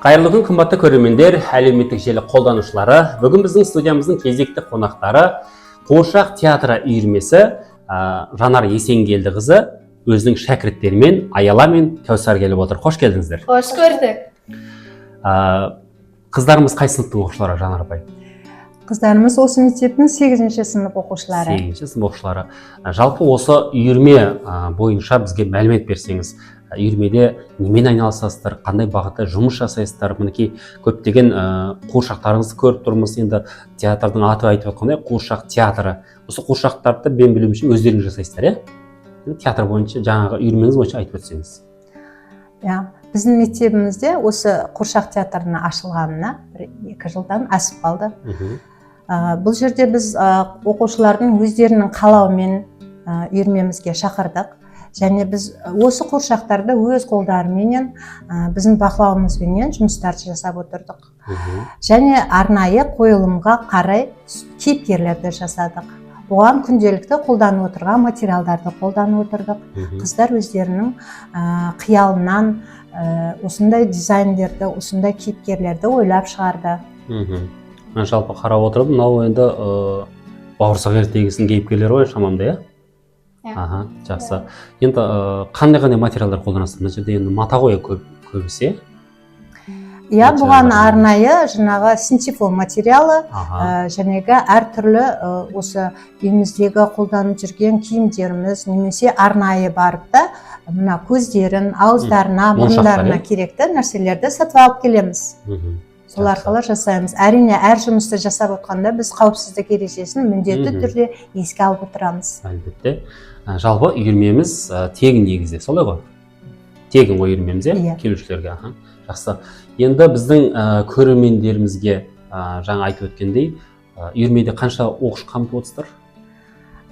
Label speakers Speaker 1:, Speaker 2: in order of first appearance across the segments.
Speaker 1: Қайырлы күн, қымбатты көрермендер, әлеуметтік желі қолданушылары. Бүгін біздің студиямыздың кезекті қонақтары Қуыршақ театры үйірмесі Жанар Есенгелдіқызы өзінің шәкірттерімен Аяла мен Кәусар келіп отыр. Қош келдіңіздер.
Speaker 2: Қош көрдік.
Speaker 1: Қыздарымыз қай сыныптың оқушылары, Жанар апай?
Speaker 3: Қыздарымыз осы мектептің 8-ші сынып оқушылары.
Speaker 1: 8-ші сынып оқушылары. Жалпы осы үйірме бойынша бізге мәлімет берсеңіз, үйірмеде немен айналысасыздар, қандай бағытта жұмыс жасайсыздар? Мінекей көптеген қуыршақтарыңызды көріп тұрмыз. Енді театрдың аты айтып отқандай Қуыршақ театры. Осы қуыршақтарды мен білуімше өздеріңіз жасайсыздар, иә? Театр бойынша жаңағы үйірмеңіз бойынша айтып өтсеңіз.
Speaker 3: Иә, біздің мектебімізде осы Қуыршақ театрының ашылғанына 1-2 жылдан асып қалды. Бұл жерде біз оқушылардың өздерінің қалауымен үйірмемізге шақырдық. Және біз осы қуыршақтарды өз қолдарыменен біздің бақылауымызбенен жұмыстарды жасап отырдық. Және арнайы қойылымға қарай кейіпкерлерді жасадық. Бұған күнделікті қолданып отырған материалдарды қолданып отырдық. Қыздар өздерінің қиялынан осындай дизайндерді, осындай кейіпкерлерді ойлап шығарды.
Speaker 1: Жалпы қарап отырып, мынау енді бауырсақ ертегісінің кейіпкерлері ғой шамамда, иә? Жақсы. Енді қандай материалдар қолданасыз? Мына жерде енді мата ғой көбісі.
Speaker 3: Иә, бұған арнайы жаңағы синтепон материалы, жәнегі әртүрлі осы үйіміздегі қолданып жүрген киімдеріміз, немесе арнайы барып та мына көздерін, ауыздарына, мұрындарына керекті нәрселерді сатып алып келеміз. Сол арқылы жасаймыз. Әрине, әр жұмысты жасап отқанда біз қауіпсіздік ережесін міндетті түрде еске алып отырамыз.
Speaker 1: Әлбетте. Жалпы үйірмеміз тегін негізде, солай ғой? Тегін ғой үйірмеміз, келушілерге. Жақсы. Енді біздің көрермендерімізге жаңа айтып өткендей, үйірмеде қанша оқушы қамтып отырсыздар?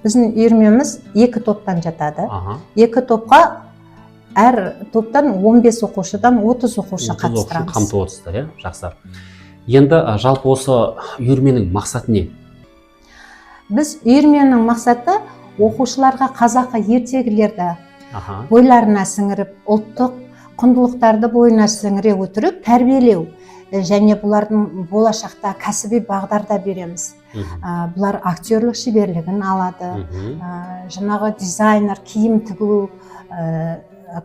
Speaker 3: Біздің үйірмеміз 2 топтан жатады. 2 топқа әр топтан 15 оқушыдан 30 оқушы қатыстырамыз.
Speaker 1: Қамтып отырсыздар, иә? Жақсы. Енді жалпы осы үйірменің мақсаты не?
Speaker 3: Біз үйірменің мақсаты оқушыларға қазақы ертегілерді бойларына сіңіріп, ұлттық құндылықтарды бойына сіңіре отырып тәрбиелеу. Және бұлардың болашақта кәсіби бағдарда береміз. Бұлар актерлік шеберлігін алады. Жаңағы дизайнер, киім тігу,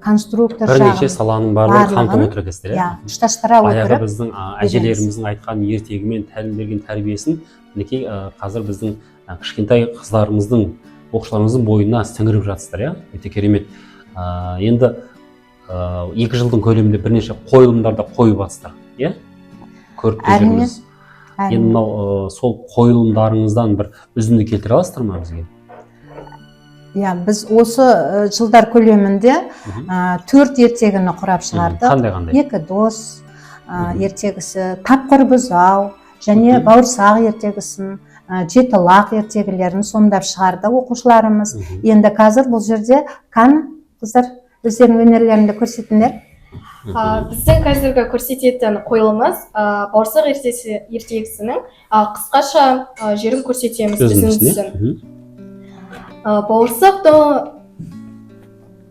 Speaker 3: конструктор жағын.
Speaker 1: Бірнеше саланың барлығын қамтып отыр екенсіздер, иә?
Speaker 3: Ұштастыра отырып.
Speaker 1: Баяғы біздің әжелеріміздің айтқан ертегімен тәлімдеген тәрбиесін мінекей қазір біздің кішкентай қыздарымыздың, оқушыларымыздың бойына сіңіріп жатсыздар, иә? Өте керемет. Енді 2 жылдың көлемінде бірнеше қойылымдарда қойып жатсыздар, иә? Көріп жүрміз. Енді мынау сол қойылымдарыңыздан бір үзінді келтіре аласыздар ма бізге?
Speaker 3: Иә, біз осы жылдар көлемінде 4 ертегіні құрап шығардық.
Speaker 1: Қандай?
Speaker 3: 2 дос ертегісі, тапқыр бұзау және бауырсақ ертегісін, 7 лақ ертегілерін сомдап шығарды оқушыларымыз. Енді қазір бұл жерде қыздар өздерінің өнерлерінде көрсетіңдер.
Speaker 2: Біздің қазіргі көрсететін қойылымыз бауырсақ ертегісінің қысқаша жерін көрсетеміз үзіндісін.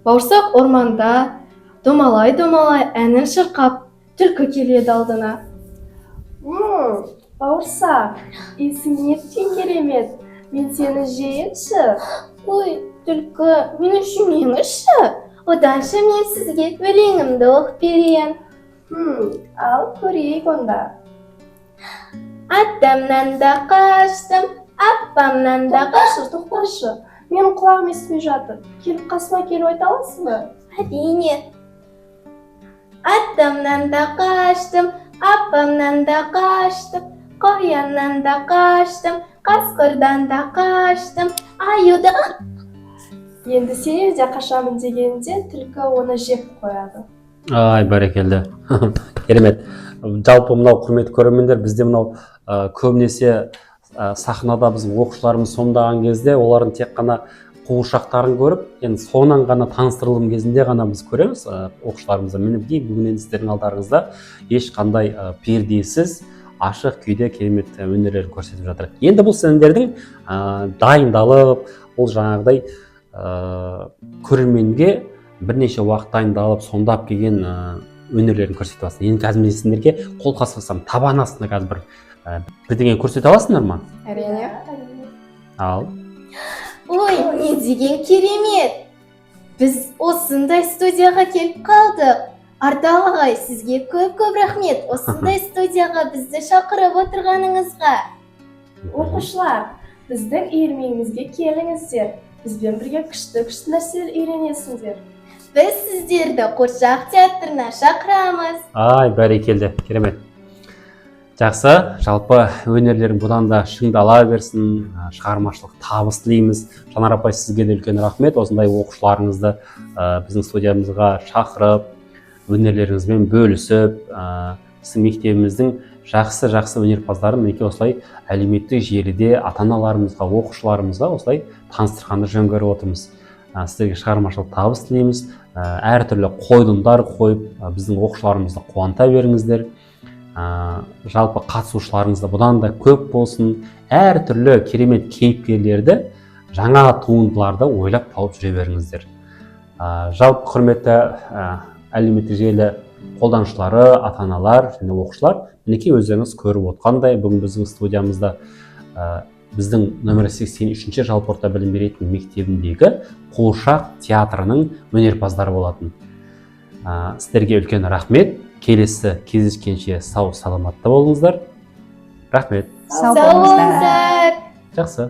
Speaker 2: Бауырсақ орманда домалай-домалай әнін шырқап, түлкі келеді алдына. Бауырсақ, исің неткен керемет, мен сені жейінші. Ой, түлкі, мені жемеңізші, оданша мен сізге өлеңімді оқып берейін. Ал көрейік онда. Атамнан да қаштым, апамнан да қаштым. Тоқташы, менің құлағым естімей жатыр. Келіп қасыма келіп айта аласың ба? Әрине. Атамнан да қаштым, апамнан да қаштым, қояннан да қаштым, қасқырдан да қаштым, аюдан. Енді сен де қашамын дегенде түлкі оны жеп қояды.
Speaker 1: Ай, бәрекелді. Керемет. Жалпы мынау құрметті көрермендер, бізде мынау көбінесе сахнада біздің оқушыларымыз сомдаған кезде олардың тек қана қуыршақтарын көріп, енді соңынан ғана таныстырылым кезінде ғана біз көреміз оқушыларымызды. Мінекей бүгін енді сіздердің алдарыңызда ешқандай пердесіз ашық күйде керемет өнерлерін көрсетіп жатыр. Енді бұл сендердің дайындалып, ол жаңағыдай көрерменге бірнеше уақыт дайындалып, сондап келген өнерлерін көрсетіп аласың. Енді қазір мен сендерге қолқа салсам табан астында қазір бірдеңе көрсете аласыңдар ма?
Speaker 2: Әрине.
Speaker 1: Ал.
Speaker 2: Ой, не деген керемет! Біз осындай студияға келіп қалдық. Ардақ ағай, сізге көп рахмет. Осындай студияға бізді шақырып отырғаныңызға.
Speaker 4: Оқушылар, біздің үйірмемізге келіңіздер. Бізбен бірге күшті нәрселер үйренесіңдер.
Speaker 2: Біз сіздерді Қуыршақ театрына шақырамыз.
Speaker 1: Ай, бәрекелді, керемет. Жақсы, жалпы өнерлерің бұдан да шыңдала берсін, шығармашылық табыс тілейміз. Жанар апай, сізге де үлкен рахмет. Осындай оқушыларыңызды біздің студиямызға шақырып, өнерлеріңізбен бөлісіп, біздің мектебіміздің жақсы өнерпаздарын мінекей осылай әлеуметтік желіде ата-аналарымызға, оқушыларымызға осылай таныстырғанды жөн көріп отырмыз. Сіздерге шығармашылық табыс тілейміз. Әртүрлі қойылымдар қойып, біздің оқушыларымызды қуанта беріңіздер. Жалпы қатысушыларыңызда бұдан да көп болсын. Әртүрлі керемет кейіпкерлерді, жаңа туындыларды ойлап тауып жүре беріңіздер. Жалпы құрметті әлеуметтік желі қолданушылары, ата-аналар және оқушылар, мінекей өздеріңіз көріп отқандай, бүгін біздің студиямызда біздің нөмір 83-ші жалпы орта білім беретін мектебіндегі Қуыршақ театрының өнерпаздары болатын. Сіздерге үлкен рахмет. Келесі кездескенше сау саламатта болыңыздар. Рахмет.
Speaker 3: Сау болыңыздар.
Speaker 2: болыңыздар.
Speaker 1: Жақсы.